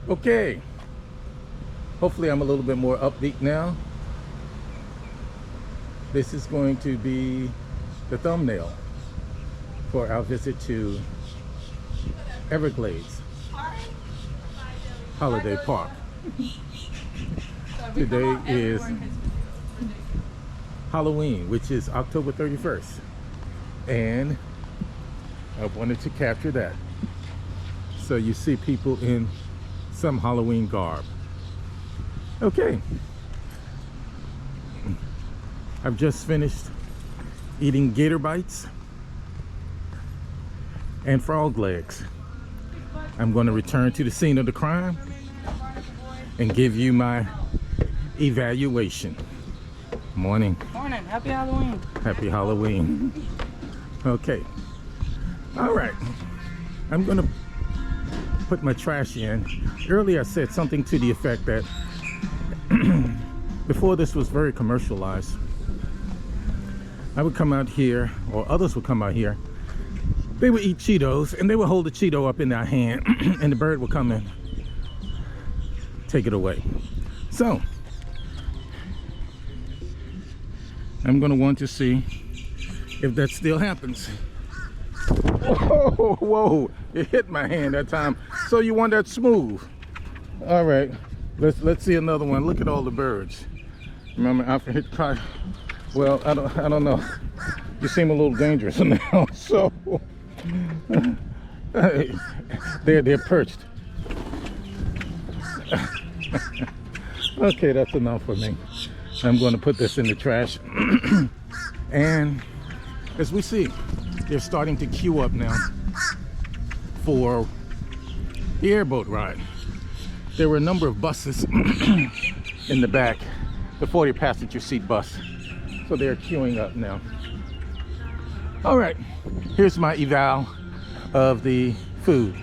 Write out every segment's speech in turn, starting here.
Okay, hopefully I'm a little bit more upbeat now. This is going to be the thumbnail for our visit to Everglades Holiday Park. Today is Halloween, which is October 31st, and I wanted to capture that. So you see people in some Halloween garb. Okay, I've just finished eating gator bites and frog legs. I'm going to return to the scene of the crime and give you my evaluation. Morning. Morning. Happy Halloween. Happy Halloween. Okay. All right. I'm going to put my trash in. Earlier I said something to the effect that before this was very commercialized, I would come out here, or others would come out here, they would eat Cheetos and they would hold the Cheeto up in their hand and the bird would come and take it away. So I'm going to want to see if that still happens. Whoa, whoa, it hit my hand that time. So you want that smooth? All right, let's see another one. Look at all the birds. Remember after hit car? Well, I don't know. You seem a little dangerous now. So they're perched. Okay, that's enough for me. I'm going to put this in the trash. And as we see, they're starting to queue up now for the airboat ride. There were a number of buses in the back, the 40 passenger seat bus. So they're queuing up now. All right, here's my eval of the food.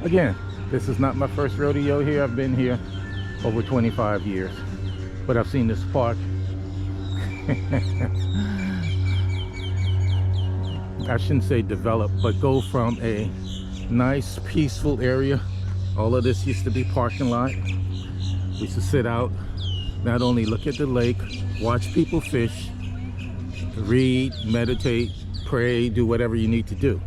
Again, this is not my first rodeo here. I've been here over 25 years, but I've seen this park I shouldn't say develop, but go from a nice peaceful area. All of this used to be parking lot. We used to sit out, not only look at the lake, watch people fish, read, meditate, pray, do whatever you need to do.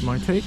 my take.